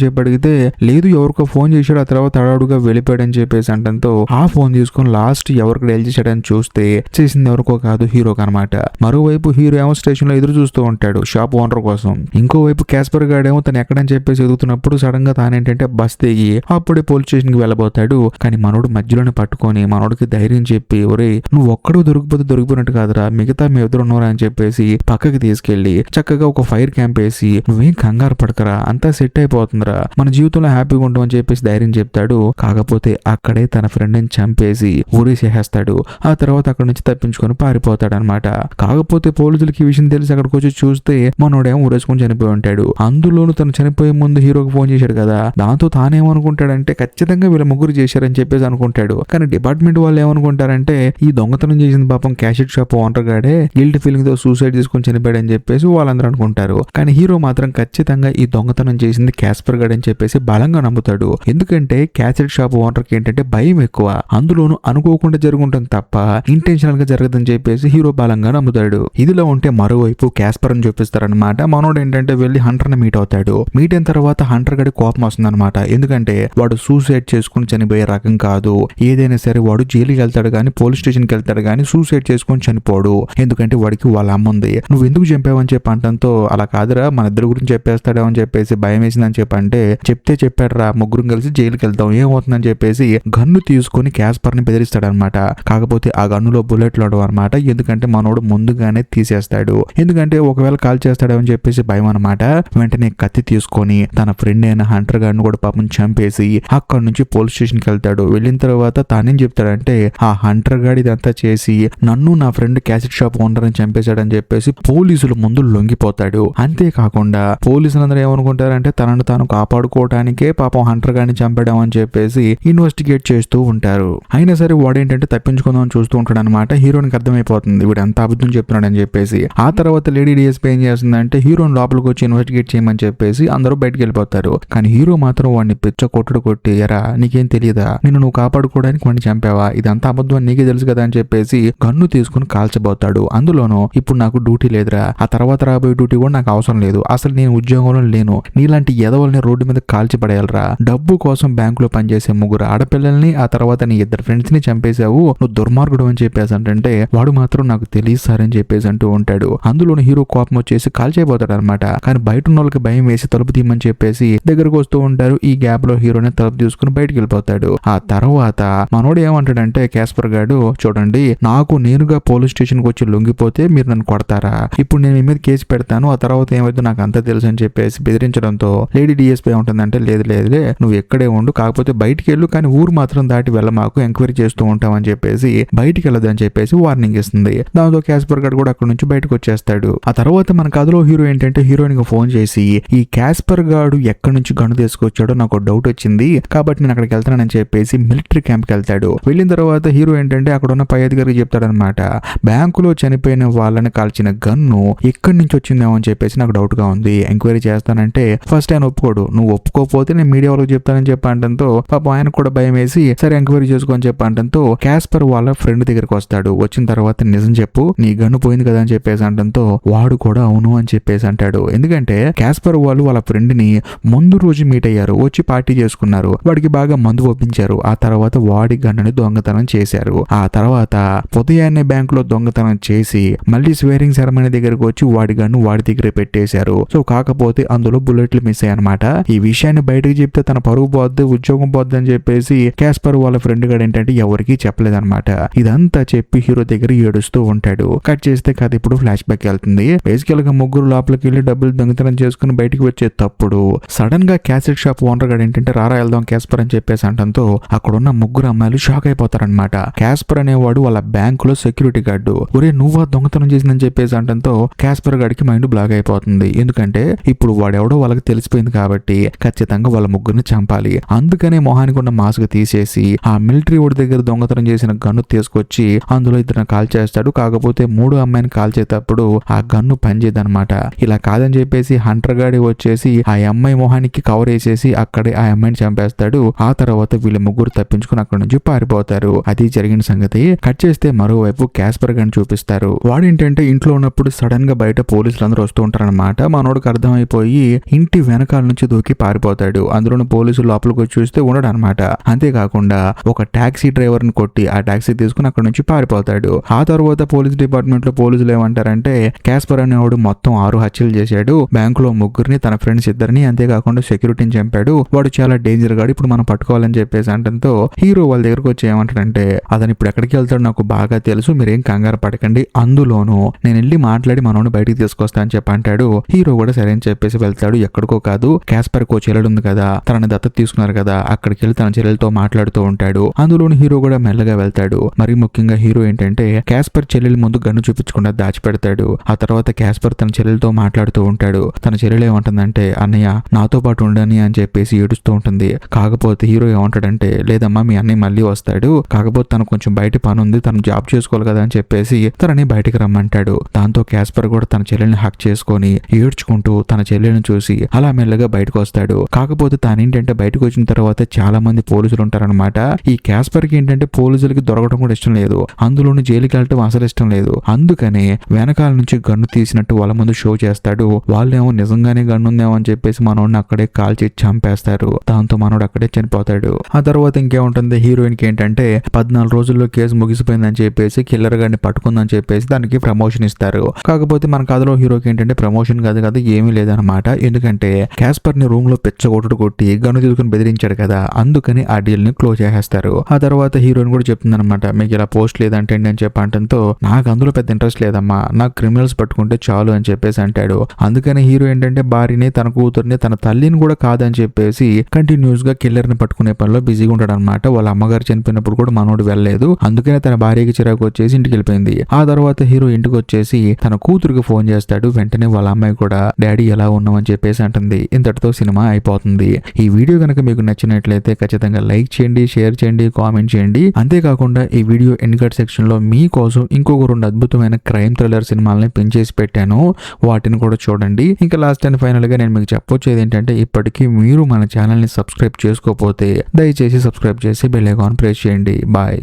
చెప్పి అడిగితే లేదు ఎవరికో ఫోన్ చేశాడు, ఆ తర్వాత అడావుడుగా వెళ్ళిపోయాడని చెప్పేసి అంటంతో ఆ ఫోన్ తీసుకొని లాస్ట్ ఎవరికి డైల్ చేశాడని చూస్తే చేసింది ఎవరికో కాదు హీరోకి అనమాట. మరోవైపు హీరో ఏమో స్టేషన్ లో ఎదురు చూస్తూ ఉంటాడు షాప్ ఓనర్ కోసం. ఇంకోవైపు క్యాస్పర్ గాడేమో తను ఎక్కడని చెప్పేసి ఎదుగుతున్నప్పుడు సడన్ గా తానేంటంటే బస్ దిగి అప్పుడే పోలీస్ స్టేషన్ కి వెళ్ళబోతాడు. కానీ మనోడు మధ్యలోనే పట్టుకొని మనోడికి ధైర్యం చెప్పి ఒరే నువ్వు ఒక్కడు దొరికిపోతే దొరికిపోయినట్టు కాదురా, మిగతా మీ ఎదురు ఉన్నారా అని చెప్పేసి పక్కకి తీసుకెళ్లి చక్కగా ఒక ఫైర్ క్యాంప్ వేసి నువ్వేం కంగారు పడకరా, అంతా సెట్ అయిపోతుందిరా, మన జీవితంలో హ్యాపీగా ఉంటామని చెప్పేసి ధైర్యం చెప్తాడు. కాకపోతే అక్కడే తన ఫ్రెండ్ ని చంపేసి ఊరేసేస్తాడు. ఆ తర్వాత అక్కడ నుంచి తప్పించుకొని పారిపోతాడు అనమాట. కాకపోతే పోలీసులకి ఈ విషయం తెలిసి అక్కడికి వచ్చి చూస్తే మనోడేమో ఊరేసుకొని చనిపోయి ఉంటాడు. అందులోనూ తను చనిపోయే ముందు హీరోకి ఫోన్ చేశాడు కదా, దాంతో తానేమనుకుంటాడంటే ఖచ్చితంగా వీళ్ళ ముగ్గురు చేశారని చెప్పేసి అనుకుంటాడు. కానీ డిపార్ట్మెంట్ వాళ్ళు ఏమనుకుంటారంటే ఈ దొంగతనం చేసిన పాపం క్యాసెట్ షాప్ ఓనర్ గాడే గిల్ట్ ఫీలింగ్ తో సూసైడ్ చేసుకొని చనిపోయాడు అని చెప్పేసి వాళ్ళందరూ అనుకుంటారు. కానీ హీరో మాత్రం ఖచ్చితంగా ఈ దొంగతనం చేసింది క్యాస్పర్ గాడ్ అని చెప్పేసి బలంగా నమ్ముతాడు. ఎందుకంటే క్యాసెట్ షాప్ ఓనర్ కి ఏంటంటే భయం ఎక్కువ, అందులోనూ అనుకోకుండా జరుగుంటుంది తప్ప ఇంటెన్షనల్ గా జరగదని చెప్పేసి హీరో బలంగా బలంగా నమ్ముతాడు. ఇదిలో ఉంటే మరోవైపు క్యాస్పర్ అని చూపిస్తారనమాట. మనోడు ఏంటంటే వెళ్లి హంటర్ ని మీట్ అవుతాడు. మీట్ అయిన తర్వాత హంటర్ గడి కోపం వస్తుందన్నమాట. ఎందుకంటే వాడు సూసైడ్ చేసుకుని చనిపోయే రకం కాదు. ఏదైనా సరే వాడు జైలుకి వెళ్తాడు కానీ, పోలీస్ స్టేషన్ కి వెళ్తాడు కానీ సూసైడ్ చేసుకుని చనిపోడు. ఎందుకంటే వాడికి వాళ్ళ అమ్మ ఉంది. నువ్వు ఎందుకు చంపావని చెప్పి అంటంతో, అలా కాదురా మన ఇద్దరు గురించి చెప్పేస్తాడో అని చెప్పేసి భయం వేసిందని చెప్పంటే, చెప్తే చెప్పాడురా ముగ్గురం కలిసి జైలుకి వెళ్తాం ఏమవుతుందని చెప్పేసి గన్ను తీసుకుని క్యాస్పర్ ని బెదిరిస్తాడనమాట. కాకపోతే ఆ గన్నులో బుల్లెట్లు ఉండవు అనమాట. ఎందుకంటే మనోడు ముందుగానే తీసేస్తాడు. ఎందుకంటే ఒకవేళ కాల్ చేస్తాడో అని చెప్పేసి భయం అనమాట. వెంటనే కత్తి తీసుకొని తన ఫ్రెండ్ అయిన హంటర్ గాడిని కూడా పాపం చంపేసి అక్కడ నుంచి పోలీస్ స్టేషన్ కి వెళ్తాడు. వెళ్ళిన తర్వాత తానేం చెప్తాడంటే, ఆ హంటర్ గాడి ఇదంతా చేసి నన్ను నా ఫ్రెండ్ క్యాసెట్ షాప్ ఓనర్ అని చంపేశాడని చెప్పేసి పోలీసుల ముందు లొంగిపోతాడు. అంతేకాకుండా పోలీసులందరూ ఏమనుకుంటారంటే తనను తాను కాపాడుకోవడానికే పాపం హంటర్ గాడిని చంపడం అని చెప్పేసి ఇన్వెస్టిగేట్ చేస్తూ ఉంటారు. అయినా సరే వాడేంటంటే తప్పించుకుందాం చూస్తూ ఉంటాడు అనమాట. హీరోనికి అర్థమైపోతుంది వీడు ఎంత అబద్ధం చెప్తున్నాడు అని చెప్పేసి. ఆ తర్వాత లేడీ డిఎస్పీ ఏం చేస్తుందంటే హీరోని లోపలికి వచ్చి ఇన్వెస్టిగేట్ చేయమని చెప్పేసి అందరూ బయటకు వెళ్ళిపోతారు. కానీ హీరో మాత్రం వాడిని పిచ్చ కొట్టి ఎరా నీకేం తెలియదా, నిన్ను నువ్వు కాపాడుకోవడానికి వాడిని చంపావా, ఇదంతా అబద్ధం అని నీకే తెలుసు కదా అని చెప్పేసి గన్ను తీసుకుని కాల్చబోతాడు. అందులోనూ ఇప్పుడు నాకు డ్యూటీ లేదురా, ఆ తర్వాత రాబోయే డ్యూటీ కూడా నాకు అవసరం లేదు, అసలు నేను ఉద్యోగంలో లేను, నీలాంటి ఎదవల్ని రోడ్డు మీద కాల్చి పడేయాలరా, డబ్బు కోసం బ్యాంకులో పనిచేసే ముగ్గురు ఆడపిల్లల్ని ఆ తర్వాత నీ ఇద్దరు ఫ్రెండ్స్ ని చంపేశావు, నువ్వు దుర్మార్గుడు అని చెప్పేసి అంటే వాడు మాత్రం నాకు తెలియదు సార్ అని చెప్పేసి అంటూ ఉంటాడు. అందులోని హీరో కోపం వచ్చేసి కాల్ చేయబోతాడు అనమాట. కానీ బయట ఉన్న వాళ్ళకి భయం వేసి తలుపు తీయమని చెప్పేసి దగ్గరకు వస్తూ ఉంటారు. ఈ గ్యాప్ లో హీరోని తలుపు తీసుకుని బయటకు వెళ్ళిపోతాడు. ఆ తర్వాత మనోడు ఏమంటాడంటే క్యాస్పర్ గాడు, చూడండి నాకు నేనుగా పోలీస్ స్టేషన్ కి వచ్చి లొంగిపోతే మీరు నన్ను కొడతారా, ఇప్పుడు నేను మీ మీద కేసు పెడతాను, ఆ తర్వాత ఏమైతే నాకు అంతా తెలుసు అని చెప్పేసి బెదిరించడంతో లేడీ డిఎస్పీ ఉంటుందంటే లేదు లేదులే నువ్వు ఎక్కడే ఉండు, కాకపోతే బయటికి వెళ్ళు, కానీ ఊరు మాత్రం దాటి వెళ్ళమాకు, ఎంక్వైరీ చేస్తూ ఉంటామని చెప్పేసి బయటికి వెళ్ళదని చెప్పేసి వార్నింగ్ ఇస్తుంది. దాంతో క్యాస్పర్ గాడు కూడా అక్కడ నుంచి బయటకు వచ్చేస్తాడు. ఆ తర్వాత మన కథలో హీరో ఏంటంటే హీరోయిన్ కి ఫోన్ చేసి ఈ క్యాస్పర్ గాడు ఎక్కడి నుంచి గన్ను తీసుకొచ్చాడో నాకు డౌట్ వచ్చింది కాబట్టి నేను అక్కడికి వెళ్తానని చెప్పేసి మిలిటరీ క్యాంప్ కి వెళ్తాడు. వెళ్ళిన తర్వాత హీరో ఏంటంటే అక్కడ ఉన్న పై అధికారికి చెప్తాడనమాట, బ్యాంకులో చనిపోయిన వాళ్ళని కాల్చిన గన్ను ఎక్కడి నుంచి వచ్చిందేమో అని చెప్పేసి నాకు డౌట్ గా ఉంది, ఎంక్వైరీ చేస్తానంటే ఫస్ట్ ఆయన ఒప్పుకోడు, నువ్వు ఒప్పుకోకపోతే నేను మీడియా వాళ్ళకి చెప్తానని చెప్పి అంటంతో పాపం ఆయన కూడా భయం వేసి సరే ఎంక్వైరీ చేసుకోని చెప్పి అంటంతో క్యాస్పర్ వాళ్ళ ఫ్రెండ్ దగ్గరికి వస్తాడు. వచ్చిన తర్వాత నిజం చెప్పు నీ గన్ను పోయింది కదా అని చెప్పేసి అంటంతో వాడు కూడా అవును అని చెప్పేసి అంటాడు. ఎందుకంటే క్యాస్పర్ వాళ్ళు వాళ్ళ ఫ్రెండ్ ని ముందు రోజు మీట్ అయ్యారు, వచ్చి పార్టీ చేసుకున్నారు, వాడికి బాగా మందు ఒప్పించారు, ఆ తర్వాత వాడి గన్నుని దొంగతనం చేశారు, ఆ తర్వాత ఉదయాన్నే బ్యాంకులో దొంగతనం చేసి మళ్ళీ స్వేరింగ్ సెరమనీ దగ్గరకు వచ్చి వాడి గన్ను వాడి దగ్గరే పెట్టేశారు. సో కాకపోతే అందులో బుల్లెట్లు మిస్ అయ్యానమాట. ఈ విషయాన్ని బయటకు చెప్తే తన పరువు పోద్ది, ఉద్యోగం పోద్ది అని చెప్పేసి క్యాస్పర్ వాళ్ళ ఫ్రెండ్ గారు ఏంటంటే ఎవరికి చెప్పలేదన్నమాట. ఇదంతా చెప్పి హీరో దగ్గర ఏడుస్తూ ఉంటాడు. కట్ చేస్తే కథ ఇప్పుడు ఫ్లాష్ బ్యాక్ వెళ్తుంది. బేసికల్ గా ముగ్గురు లోపలికి వెళ్ళి డబ్బులు దొంగతనం చేసుకుని బయటికి వచ్చే తప్పుడు సడన్ గా క్యాసెట్ షాప్ ఓనర్ గారు ఏంటంటే రారా వెళ్దాం క్యాస్పర్ అని చెప్పేసి అంటంతో అక్కడ ఉన్న ముగ్గురు అమ్మాయిలు షాక్ అయిపోతారనమాట. క్యాస్పర్ అనేవాడు వాళ్ళ బ్యాంక్ లో సెక్యూరిటీ గార్డు. ఒరే నువ్వా దొంగతనం చేసిందని చెప్పేసి అంటంతో క్యాస్పర్ గాడికి మైండ్ బ్లాక్ అయిపోతుంది. ఎందుకంటే ఇప్పుడు వాడెవడో వాళ్ళకి తెలిసిపోయింది కాబట్టి ఖచ్చితంగా వాళ్ళ ముగ్గురిని చంపాలి. అందుకనే మొహానికి ఉన్న మాస్క్ తీసేసి ఆ మిలిటరీ ఓడి దగ్గర దొంగతనం చేసిన గన్ను తీసుకొచ్చి అందులో ఇద్దరు కాల్ చేస్తాడు. కాకపోతే మూడో అమ్మాయిని కాల్ చేసేటప్పుడు ఆ గన్ను పనిచేయదనమాట. ఇలా కాదని చెప్పేసి హంటర్ గాడి వచ్చేసి ఆ అమ్మాయి మొహానికి కవర్ వేసేసి అక్కడే ఆ అమ్మాయిని చంపేస్తాడు. ఆ తర్వాత వీళ్ళ ముగ్గురు తప్పించుకుని అక్కడ నుంచి పారిపోతారు. అది జరిగిన సంగతి. కట్ చేస్తే మరోవైపు క్యాస్పర్ గాని చూపిస్తారు. వాడేంటంటే ఇంట్లో ఉన్నప్పుడు సడన్ గా బయట పోలీసులు అందరూ వస్తూ ఉంటారనమాట. మనోడికి అర్థమైపోయి ఇంటి వెనకాల నుంచి దూకి పారిపోతాడు. అందులోని పోలీసులు లోపలికి వచ్చి చూస్తే ఉండడు అనమాట. అంతేకాకుండా ఒక టాక్సీ డ్రైవర్ ని కొట్టి ఆ టాక్సీ తీసుకుని అక్కడ నుంచి పారిపోతాడు. ఆ తర్వాత పోలీస్ డిపార్ట్మెంట్ లో పోలీసులు ఏమంటారంటే క్యాస్పర్ అనేవాడు మొత్తం 6 హత్యలు చేశాడు, బ్యాంకులో ముగ్గురిని, తన ఫ్రెండ్స్ ఇద్దరిని, అంతేకాకుండా సెక్యూరిటీని చంపాడు, వాడు చాలా డేంజర్ గాడు, ఇప్పుడు మనం పట్టుకోవాలని చెప్పేసి అంటంతో హీరో వాళ్ళ దగ్గరకు వచ్చి ఏమంటాడంటే అతను ఇప్పుడు ఎక్కడికి వెళ్తాడు నాకు బాగా తెలుసు, మీరేం కంగారు పడకండి, అందులోనూ నేను వెళ్ళి మాట్లాడి మనోని బయటికి తీసుకొస్తా అని చెప్పి అంటాడు. హీరో కూడా సరే అని చెప్పేసి వెళ్తాడు. ఎక్కడికో కాదు, క్యాస్పర్ కో చెల్లెలు ఉంది కదా, తనని దత్తత తీసుకున్నారు కదా, అక్కడికి వెళ్ళి తన చెల్లెలతో మాట్లాడుతూ ఉంటాడు. అందులోని హీరో కూడా మెల్లగా వెళ్తాడు. మరి ముఖ్యంగా హీరో ఏంటంటే క్యాస్పర్ చెల్లెలు ముందు గన్ను చూపించకుండా దాచిపెడతాడు. ఆ తర్వాత క్యాస్పర్ తన చెల్లెలతో మాట్లాడుతూ ఉంటాడు. తన చెల్లెలు ఏమంటుందంటే అన్నయ్య నాతో పాటు ఉండని అని చెప్పేసి ఏడుస్తూ ఉంటుంది. కాకపోతే హీరో ఏమంటాడంటే లేదమ్మా మీ అన్నయ్య మళ్ళీ వస్తాడు, కాకపోతే తను కొంచెం బయట పని ఉంది, తను జాబ్ చేసుకోవాలి కదా అని చెప్పేసి తనని బయటికి రమ్మంటాడు. దాంతో క్యాస్పర్ కూడా తన చెల్లెల్ని హక్ చేసుకొని ఏడ్చుకుంటూ తన చెల్లెల్ని చూసి అలా మెల్లగా బయటకు వస్తాడు. కాకపోతే తానేంటంటే బయటకు వచ్చిన తర్వాత చాలా మంది పోలీసులు ఉంటారనమాట. ఈ క్యాస్పర్ కి ఏంటంటే పోలీసులకి దొరకడం కూడా ఇష్టం లేదు, అందులోని జైలుకి వెళ్ళటం అసలు ఇష్టం ఇష్టం లేదు. అందుకనే వెనకాల నుంచి గన్ను తీసినట్టు వాళ్ళ ముందు షో చేస్తాడు. వాళ్ళేమో నిజంగానే గన్ను ఉందేమో అని చెప్పేసి మనోడిని అక్కడే కాల్చి చంపేస్తారు. దాంతో మనోడు అక్కడే చనిపోతాడు. ఆ తర్వాత ఇంకేముంటుంది, హీరోయిన్ కి ఏంటంటే 14 రోజుల్లో కేసు ముగిసిపోయిందని చెప్పేసి కిల్లర్ గారిని పట్టుకుందని చెప్పేసి దానికి ప్రమోషన్ ఇస్తారు. కాకపోతే మన కథలో హీరోకి ఏంటంటే ప్రమోషన్ కాదు కదా, ఏమీ లేదనమాట. ఎందుకంటే క్యాస్పర్ ని రూమ్ లో పెచ్చగొట్టుడు కొట్టి గన్ను తీసుకుని బెదిరించాడు కదా, అందుకని ఆ డీల్ ని క్లోజ్ చేసేస్తారు. ఆ తర్వాత హీరోయిన్ కూడా చెప్తుంది అనమాట, మీకు ఇలా పోస్ట్ లేదంటే అని చెప్పంటంతో నాకు అందులో పెద్ద ఇంట్రెస్ట్ లేదమ్మా, నాకు క్రిమినల్స్ పట్టుకుంటే చాలు అని చెప్పేసి అంటాడు. అందుకని హీరో ఏంటంటే భార్యని, తన కూతుర్ని, తన తల్లిని కూడా కాదని చెప్పేసి కంటిన్యూస్ గా కిల్లర్ ని పట్టుకునే పనిలో బిజీగా ఉంటాడు అనమాట. వాళ్ళ అమ్మగారు చనిపోయినప్పుడు కూడా మనోడు వెళ్ళలేదు. అందుకనే తన భార్యకి చిరాకు వచ్చేసి ఇంటికి వెళ్ళిపోయింది. ఆ తర్వాత హీరో ఇంటికి వచ్చేసి తన కూతురికి ఫోన్ చేస్తాడు. వెంటనే వాళ్ళ అమ్మాయి కూడా డాడీ ఎలా ఉన్నామని చెప్పేసి అంటుంది. ఇంతటితో సినిమా అయిపోతుంది. ఈ వీడియో కనుక మీకు నచ్చినట్లయితే ఖచ్చితంగా లైక్ చేయండి, షేర్ చేయండి, కామెంట్ చేయండి. అంతేకాకుండా ఈ వీడియో ఎండ్ కార్డ్ సెక్షన్ లో మీకోసం ఇంకొక 2 అద్భుతమైన క్రైమ్ థ్రిల్లర్ సినిమాలని పెంచేసి పెట్టాను. వాటిని కూడా చూడండి. ఇంకా లాస్ట్ అండ్ ఫైనల్ గా నేను మీకు చెప్పొచ్చేది ఏంటంటే, ఇప్పటికీ మీరు మన ఛానల్ ని సబ్స్క్రైబ్ చేసుకోకపోతే దయచేసి సబ్స్క్రైబ్ చేసి బెల్ ఐకాన్ ప్రెస్ చేయండి. బాయ్.